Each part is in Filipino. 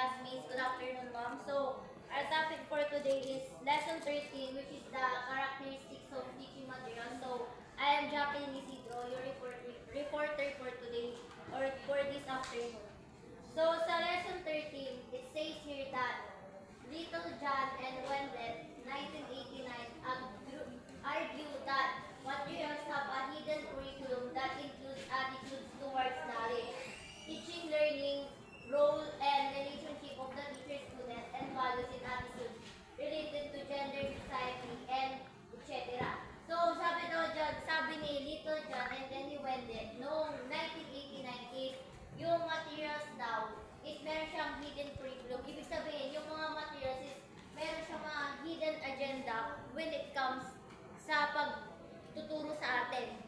classmates. Good afternoon, ma'am. So, our topic for today is lesson 13, which is the characteristics of teaching material. So, I am Jacqueline Isidro, your reporter for today, or for this afternoon. So, sa lesson 13, it says here that Little John and Wendell, 1989, argue that materials have a hidden curriculum that includes attitudes towards knowledge, teaching, learning, role, and relationship of the teacher, student, and values and attitudes related to gender, society, and etc. So, sabi daw dyan, sabi ni Little John and then ni Wendell, noong 1989 is yung materials daw is meron siyang hidden curriculum. Ibig sabihin, yung mga materials is meron siyang mga hidden agenda when it comes sa pagtuturo sa atin.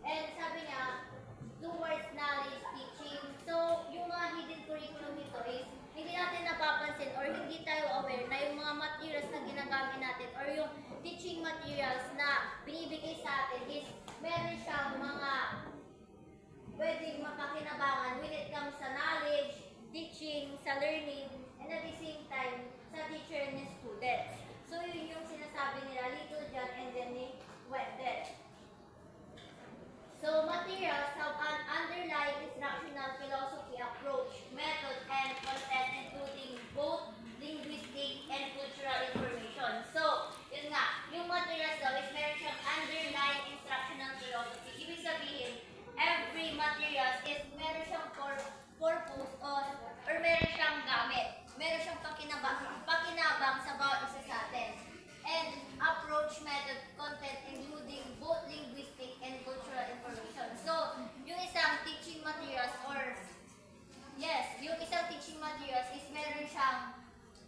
And sabi niya, towards knowledge teaching. So, yung mga hidden curriculum nito is hindi natin napapansin or hindi tayo aware na yung mga materials na ginagamit natin or yung teaching materials na binibigay sa atin is meron siyang mga pwedeng mapakinabangan when it comes sa knowledge, teaching, sa learning, and at the same time, sa teacher and students. So, yun yung sinasabi nila, Little John and then ni Wendell. So, materials have an underlying instructional philosophy, approach, method, and content, including both linguistic and cultural information. So, yun nga, yung materials daw is meron siyang underlying instructional philosophy. Ibig sabihin, every materials is meron siyang purpose or meron siyang gamit. Meron siyang pakinabang sa bawat isa sa atin. And approach, method, content, including both linguistic and cultural information. So, yung isang teaching materials yung isang teaching materials is meron siyang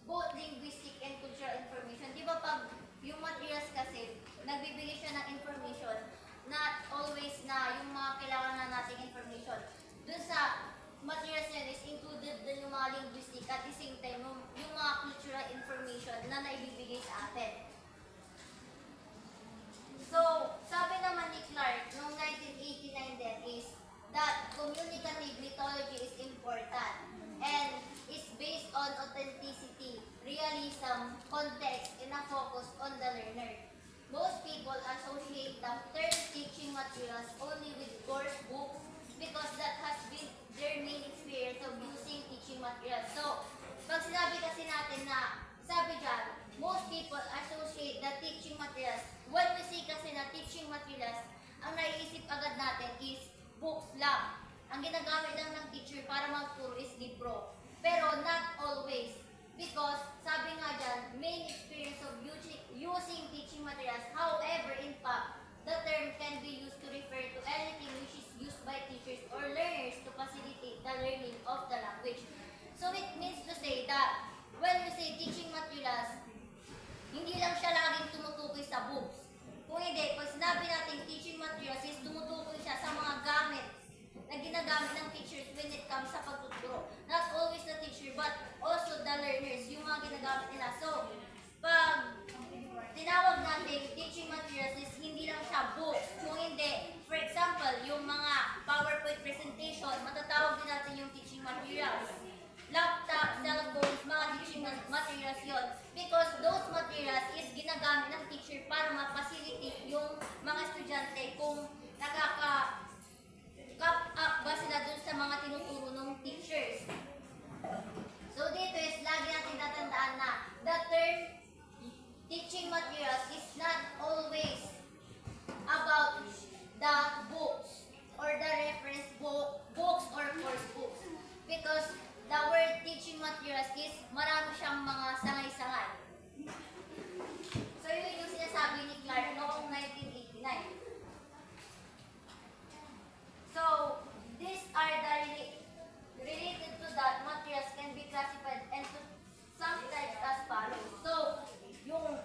both linguistic and cultural information. Di ba pag yung materials kasi, nagbibigay siya ng information, not always na yung mga kailangan na nating information. Dun sa materials yan is included din yung mga linguistic at the same time yung mga cultural information na naibibigay sa atin. So, sabi naman ni Clark noong 1989 din is that communicative methodology is important and is based on authenticity, realism, context, and a focus on the learner. Most people associate the term teaching materials only with course books because that has been their main experience of using teaching materials. So, pag sinabi kasi natin na, sabi dyan, most people associate the teaching materials. When we say kasi na teaching materials, ang naiisip agad natin is books lang. Ang ginagamit lang ng teacher para magturo is libro. Pero not always. Because, sabi nga dyan, main experience of using teaching materials. However, in fact, the term can be used to refer to anything which is used by teachers or learners to facilitate the learning of the language. So, it means to say that when we say teaching materials, hindi lang siya laging tumutukoy sa books. Kung hindi, pag sinabi natin teaching materials is tumutukoy siya sa mga gamit na ginagamit ng teachers when it comes sa pagtuturo. Not always the teacher, but also the learners, yung mga ginagamit nila. So, pag tinawag natin teaching materials is hindi lang siya books. Kung hindi, for example, yung mga PowerPoint presentation, matatawag din natin yung teaching materials. Laptop, cellphones, mga teaching materials yon. Because those materials is ginagamit ng teacher para ma-facilitate yung mga estudyante kung nakaka-cap up ba sila dun sa mga tinuturo ng teachers. So dito is lagi natin tatandaan na the term teaching materials is not always about the books or the reference books or course books. Because the word teaching materials is marami siyang mga sangay-sangay. So yun yung sinasabi ni Clark noong 1989. So, these are the related to that materials can be classified into some types as follows. So, yung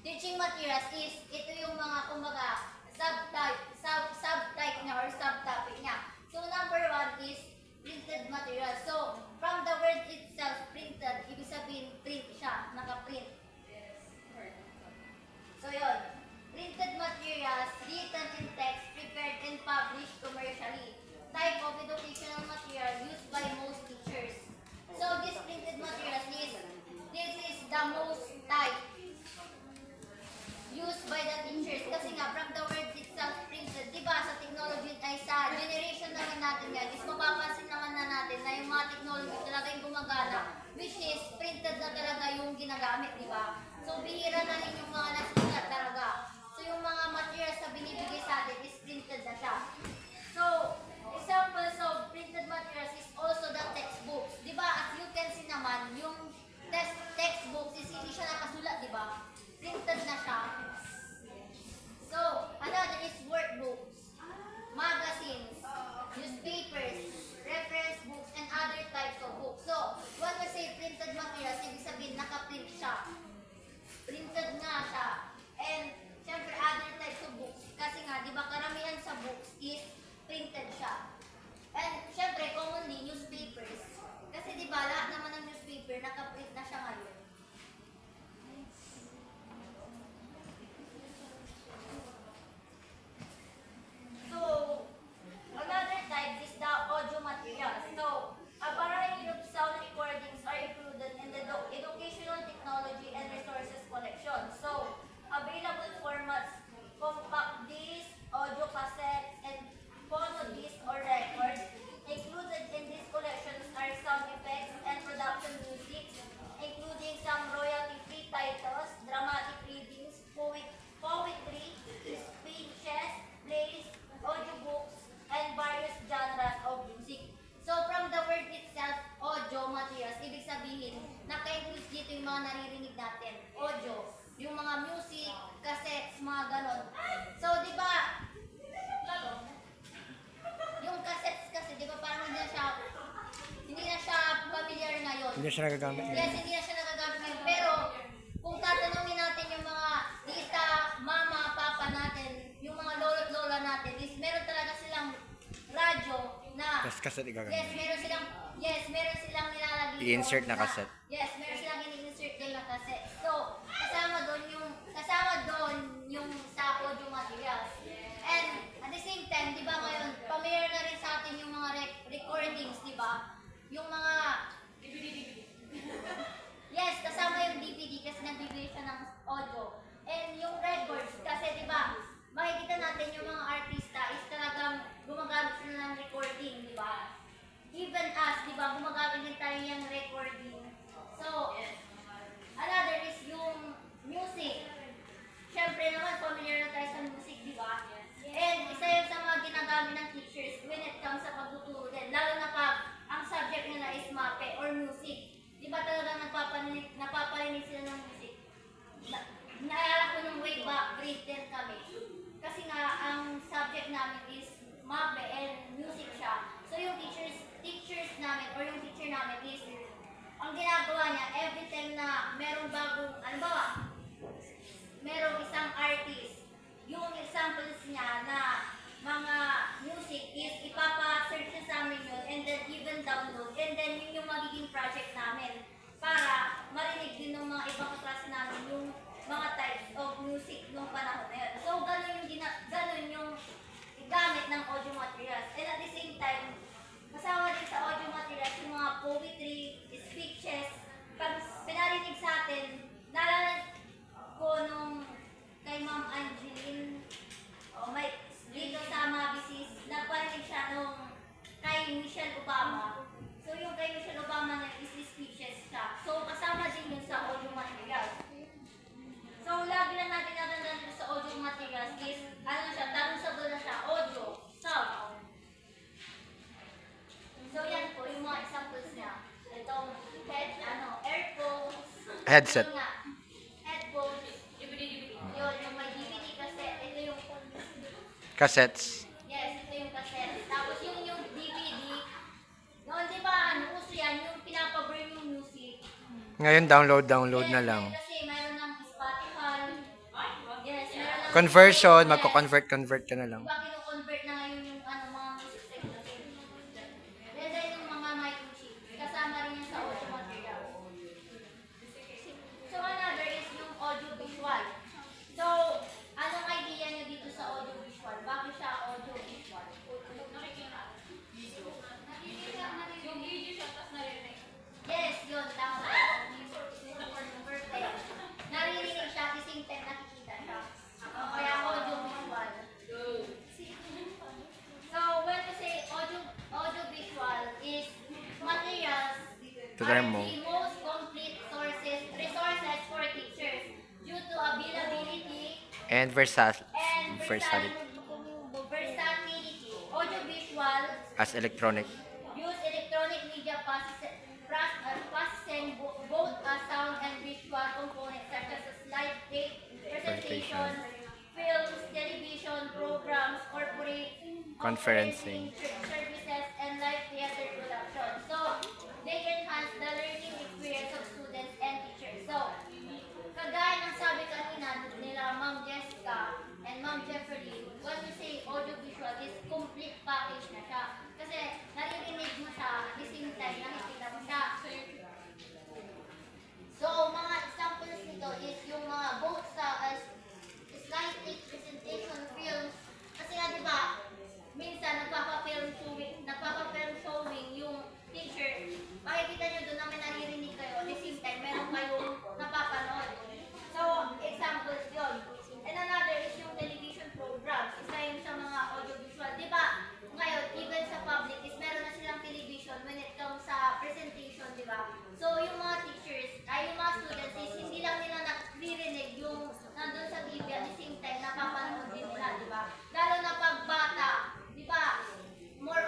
teaching materials is, ito yung mga, kumbaga, subtype niya or subtopic niya. So, number 1 is printed materials. So, from the word itself, printed, ibig sabihin print siya, naka-print. technology talaga yung gumagana, which is printed na talaga yung ginagamit, di ba? So, bihira na rin yung mga nasulat talaga. So, yung mga materials na binibigay sa atin is printed na siya. So, examples of printed materials is also the textbooks. Di ba? As you can see naman, yung textbooks is hindi siya nakasulat, di ba? Printed na siya. So, another is workbooks, magazines, newspapers, reference books, and other types of books. So, when we say printed materials, ibig sabihin nakaprint siya. Printed nga siya. And, syempre, other types of books. Kasi nga, di ba, karamihan sa books is printed siya. And, syempre, commonly, newspapers. Kasi, di ba, lahat naman ng newspaper, nakaprint na siya ngayon. So, another type is the audio materials. So, a variety of sound recordings are included in the educational technology and resources collection. So, available formats, compact disc, audio cassettes, and phono disc or records. Included in these collections are sound effects and production music, including some royalty-free titles, dramatic readings, poetry, speeches, plays, audiobooks, and various genres of music. So, from the word itself, audio materials, ibig sabihin, naka-include dito yung mga naririnig natin. Audio, yung mga music, cassettes, mga ganon. So, di ba, yung cassettes kasi, di ba, parang hindi na siya familiar ngayon. Hindi siya nagagamit Yes, ngayon. hindi na siya nagagamit ngayon. Pero, kung tatanungin natin yung mga tita, mama, papa natin, yung mga lolo't lola natin, is meron talaga silang radyo na, Tapos cassette yes, igagamit. meron silang nilalagay I-insert doon na cassette. Yes, meron silang ini-insert doon na cassette. So, kasama doon yung sa audio materials. And at the same time, di ba ngayon, familiar na rin sa atin yung mga recordings, di ba? Yung mga yes, kasama yung DVD kasi nagbibigay siya ng audio. And yung records, kasi di ba, makikita natin yung mga artista is talagang gumagamit sila ng recording, di ba? Even us, di ba, gumagamit din tayo yung recording. So, another is yung music. Siyempre naman, familiar na tayo sa music, di ba? And isa yun sa mga ginagamit ng teachers when it comes sa pagtuturo din. Lalo na pag ang subject nila is mape or music. Di ba talagang napaparinig sila ng music? Naalala ko nung way back, grade 10 kami. Kasi nga, ang subject namin is mape and music siya. So yung teachers namin or yung teacher namin is, ang ginagawa niya, every time na merong bagong, ano ba, merong isang artist, yung examples niya na mga music is ipapa-search niya sa amin yun and then even download and then yun yung magiging project namin para marinig din ng mga ibang kaklase namin yung mga types of music nung panahon na yun. So, ganun yung gamit ng audio materials. And at the same time, kasama din sa audio materials yung mga poetry, speeches. Pag pinarinig sa atin, naalala ko nung kay Ma'am Angeline, may dito sa Mabisis, nagparinig siya nung kay Michelle Obama. So yung kay Michelle Obama na is speeches siya. So kasama din yun sa audio materials. So lagi lang natin natandaan dito sa audio materials is, ano siya, tanong sa doon na siya, audio, sound. So yan po yung mga examples niya. Itong earphones, Headset. yun nga, headphones, yun, yung may DVD kasi, ito yung, Cassettes. yes, ito yung cassette. Tapos yung DVD, noon di ba, uso yan, yung pinapaburn yung music. Ngayon download Yes, na lang. kasi mayroon ng Spotify. Yes, meron ng Conversion, yes. magko-convert ka na lang. Diba kino-convert na ngayon yung mga music section. Then yung mga microchip, kasama rin yan sa audio material. So another is yung audio visual. So, anong idea nyo dito sa audio visual? Bakit siya audio visual? Yes, yun, tama. Perfect. Naririnig siya, at the same time nakikita siya. Kaya audio visual. To are learn more. the most complete resources for teachers due to availability And and versatility versatility. Audiovisual as electronic use electronic media processing both sound and visual components such as slide tape, presentation, presentations, films, television programs, corporate conferencing. operating services, and live theater production. So they enhance the learning experience of students and teachers. So kagaya ng sabi kanina nila Ma'am Jessica and Ma'am Jeffrey, when we say audiovisual is complete package na siya. Kasi naririnig mo siya, at the same time, nakikita mo siya. So, mga examples nito is yung mga both sa slide tape, presentation, films. Kasi nga, di ba, minsan nagpapa-film showing yung teacher. Makikita nyo doon na may naririnig kayo. At the same time, meron kayong napapanood. So, examples yun. And another is yung television programs. Isa yun sa mga audiovisual. Di ba, ngayon, even sa public is meron na silang television when it comes sa presentation, di ba? So, yung mga teachers, yung mga students is hindi lang nila naririnig yung nandun sa TV at the same time, napapanood din nila, di ba? Lalo na pag bata, di ba? More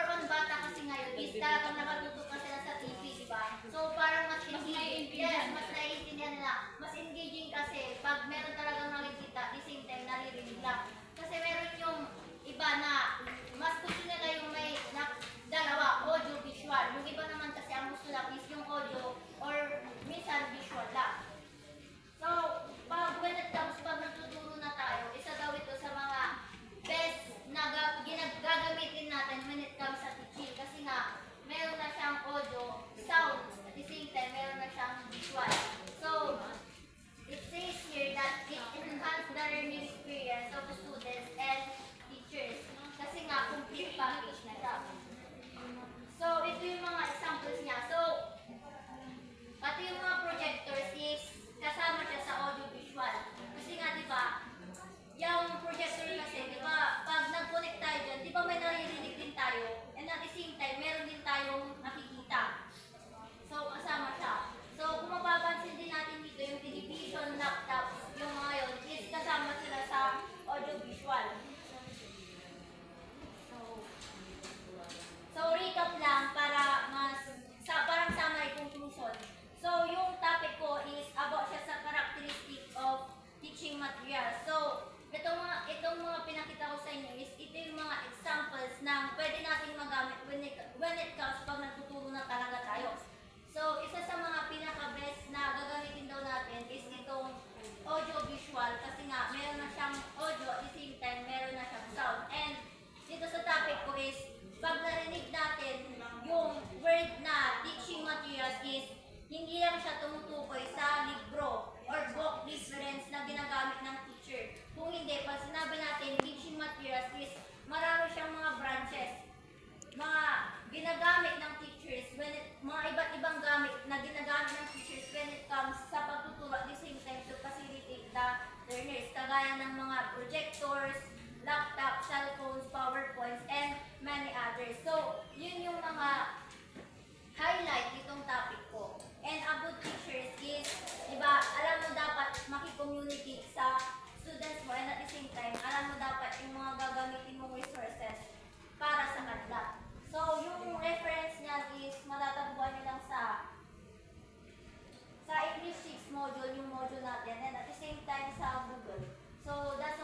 on bata kasi ngayon is talagang nakatutok na sila sa TV, di ba? So, parang mas engaging. Yes, mas naiintindihan nila. Mas engaging kasi pag meron talagang nakikita, at the same time, naririnig lang. Kasi meron yung iba na mas gusto nila yung may dalawa, audio, visual. Yung iba naman kasi ang gusto lang is yung audio or minsan visual lang. So, when it comes, pag nagtuturo na tayo, isa daw ito sa mga best na gagamitin natin when it comes sa teaching. Kasi nga, meron na siyang audio, sound, at the same time, meron na siyang visual. So, it says here that it enhances the learning experience of the students and teachers. Kasi nga, complete package na siya. So, ito yung mga examples niya. So, pati yung mga projectors is kasama siya sa audio-visual. Kasi nga, di ba, yung projector kasi, di ba, pag nag-connect tayo dyan, di ba may naririnig din tayo, and at the same time, meron din tayong nakikita. So, kasama siya. So, kung mapapansin din natin dito, yung television, laptops, yung mga yun, is kasama sila sa audio-visual. So, recap lang para parang summary conclusion. So, yung topic ko is about siya sa characteristic of teaching material. So, itong mga pinakita ko sa inyo is ito yung mga examples na pwede nating magamit when it comes pag nagtuturo na talaga tayo. So, isa sa mga pinaka-best na gagamitin daw natin is itong audio-visual kasi nga meron na siyang audio at the same time meron na siyang sound. And dito sa topic ko is pag narinig natin yung word na teaching materials is hindi lang siya tumutukoy sa libro or book reference na ginagamit ng teacher. Kung hindi, pag sinabi natin teaching materials is marami siyang mga branches, mga ginagamit ng teachers, mga iba't ibang gamit na ginagamit ng teachers when it comes sa pagtuturo at the same time to facilitate the learners, kagaya ng mga projectors, laptop, cellphones, PowerPoints, and many others. So, yun yung mga highlight itong topic ko. And a good teacher is, diba, alam mo dapat makicommunicate sa students mo and at the same time, alam mo dapat yung mga gagamitin mong resources para sa kanila. So, yung reference niyan is matatagpuan nyo lang sa English 6 module, yung module natin, and at the same time sa Google. So, that's